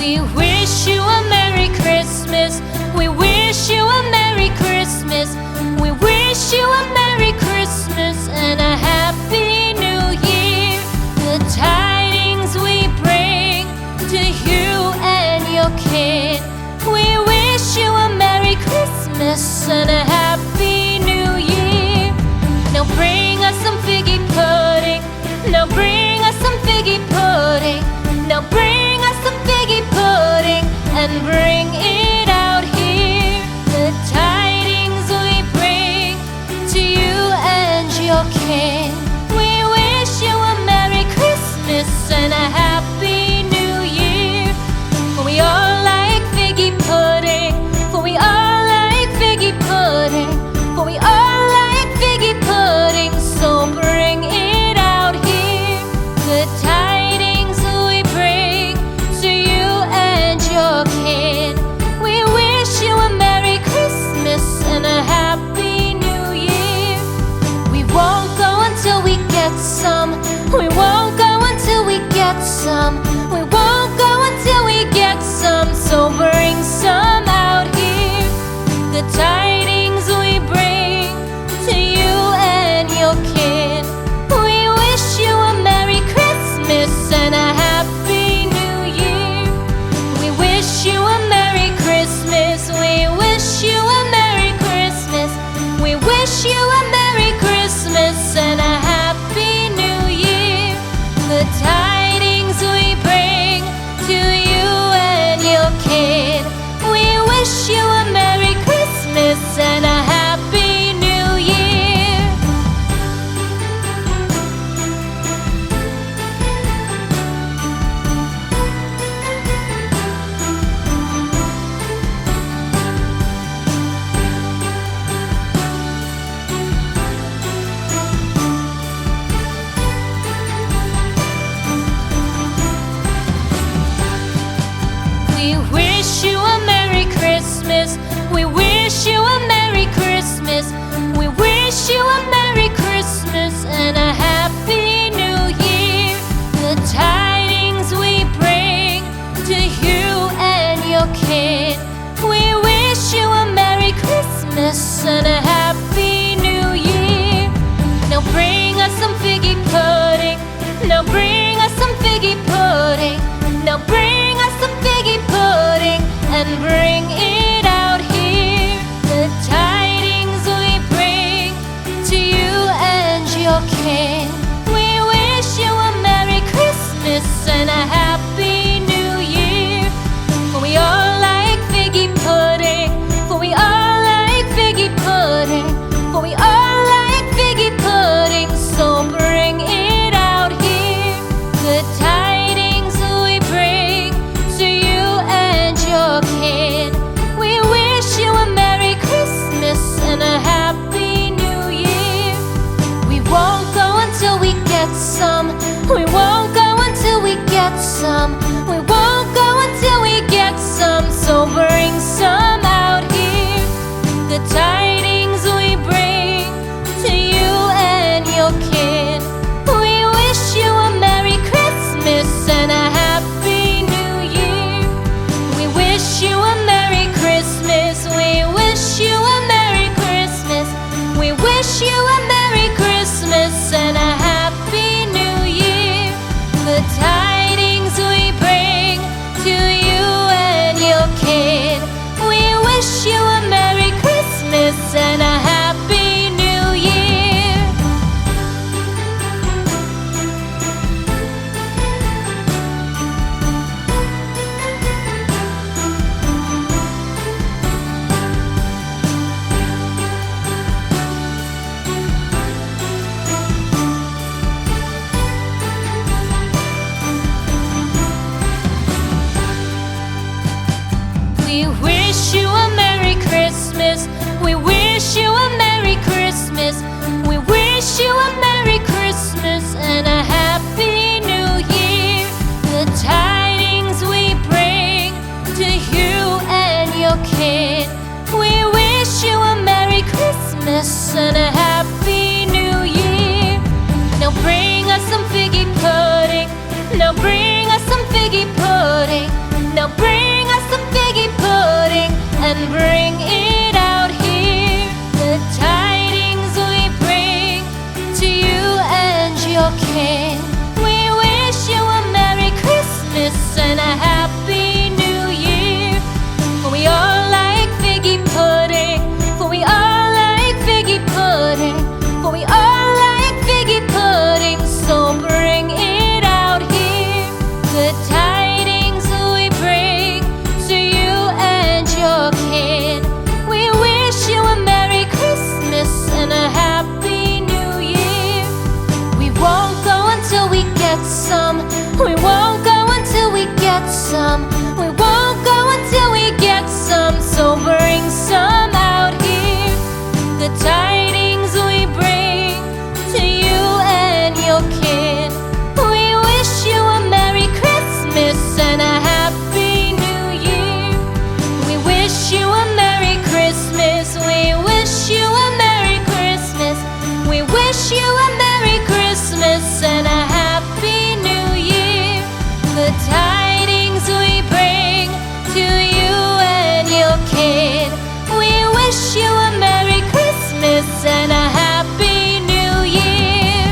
We wish you a Merry Christmas. We wish you a Merry Christmas. We wish you a Merry Christmas and a Happy New Year. The tidings we bring to you and your kid. We wish you a Merry Christmas and a Happy New Year. Now bring us some figgy pudding. Now bring us some figgy pudding. Now bring us some figgy pudding and bring it out here. The tidings we bring to you and your king. We wish you a Merry Christmas and a Happy New Year. For we all like figgy pudding. For we all like figgy pudding. For we all like figgy pudding. So bring it out here. The tidings we bring to you and your kid. We wish you a Merry Christmas and a Happy New Year. We won't go until we get some. We won't go until we get some. We won't go until we get some. So bring some out here. The tidings we bring to you and your kid. We wish you a Merry Christmas and a Happy New Year. We wish you a Merry Christmas. We wish you a Merry Christmas. We wish you a Merry Christmas and a Happy New Year. The tidings we bring to you and your kid. We wish you a Merry Christmas and a Happy New Year. We wish you a Merry Christmas. We wish you a Merry Christmas. We wish you a Merry Christmas and a Happy New Year. The tidings we bring to you and your kid. We wish you a Merry Christmas and a Happy New Year. Now bring us some figgy pudding. Now bring us some figgy pudding. Now bring us some figgy pudding and bring it out here. The tidings we bring to you and your king. We wish you a Merry Christmas and a Happy New Year. For we all like figgy pudding. For we all like figgy pudding. For we all like figgy pudding. So bring it out here. The tidings we bring to you and your kid. We wish you a Merry Christmas and a Happy New Year. We won't go until we get some. We won't go until we get some. We won't go until we get some. So bring some out here. The tidings we bring to you and your kid. We wish you a Merry Christmas and a Happy New Year. We wish you a Merry Christmas. We wish you a Merry Christmas. We wish you a Merry Christmas and a Happy New Year. bring it out here. The tidings we bring to you and your kin. We wish you a Merry Christmas and a Happy New Year. For we all like figgy pudding. For we all like figgy pudding. For we all like figgy pudding. So bring it out here. The tidings we bring to you and your kin. We wish you a Merry Christmas and a Happy New Year. We won't go until we get some. We won't go until we get some. We won't go until we get some. So bring some out here. The tidings we bring to you and your kin. We wish you a Merry Christmas and a Happy New Year. We wish you a Merry Christmas. We wish you a Merry Christmas. We wish you a Merry Christmas and a Happy New Year. The tidings we bring to you and your kin. We wish you a Merry Christmas and a Happy New Year.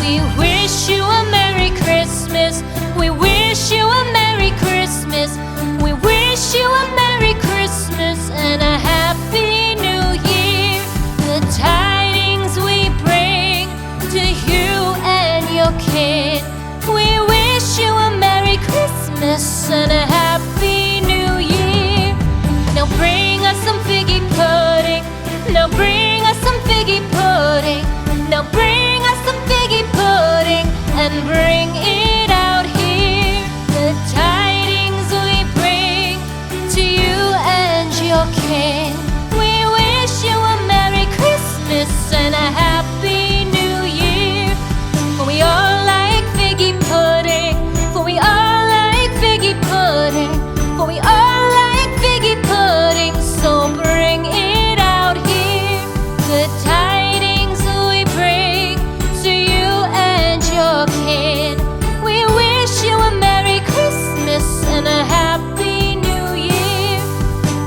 We wish you a Merry Christmas. We wish you a Merry Christmas. We wish you a Merry Christmas and a Happy New Year. The tidings we bring to you and your kin. We wish you a Merry Christmas and a Happy New Year. Now bring us some figgy pudding. Now bring us some figgy pudding. Now bring us some figgy pudding and bring it out here. The tidings we bring to you and your kin. We wish you a Merry Christmas and a Happy New Year. For we all like figgy pudding. For we all like figgy pudding. For we all like figgy pudding. So bring it out here. The tidings we bring to you and your kin. We wish you a Merry Christmas and a Happy New Year.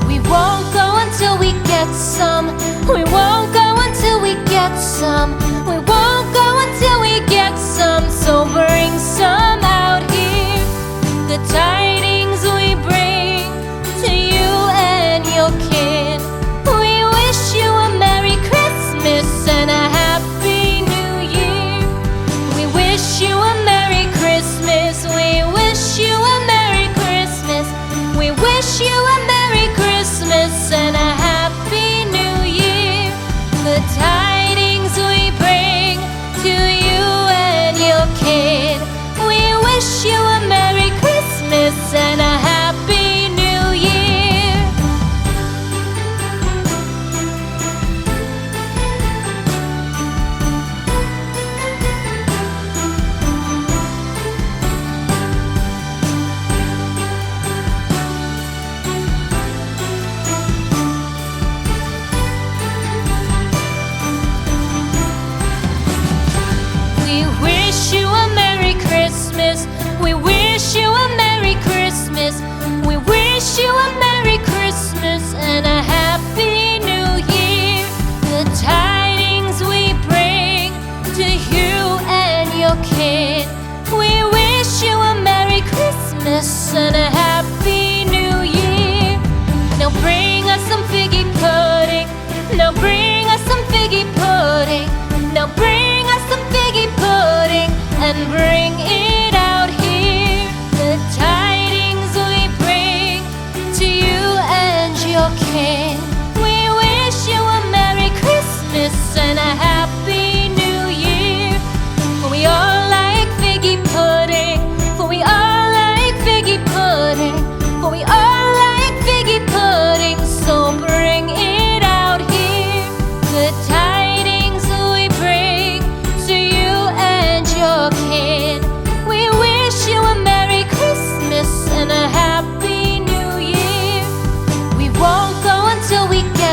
We won't go until we get some. We won't go until we get some. We won't go until we get some. So bring some out here. The tidings we bring to you and your kin. We wish you a Merry Christmas and a Happy New Year. We wish you a Merry Christmas. We wish you a Merry Christmas. We wish you a Merry Christmas and a Happy New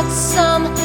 get some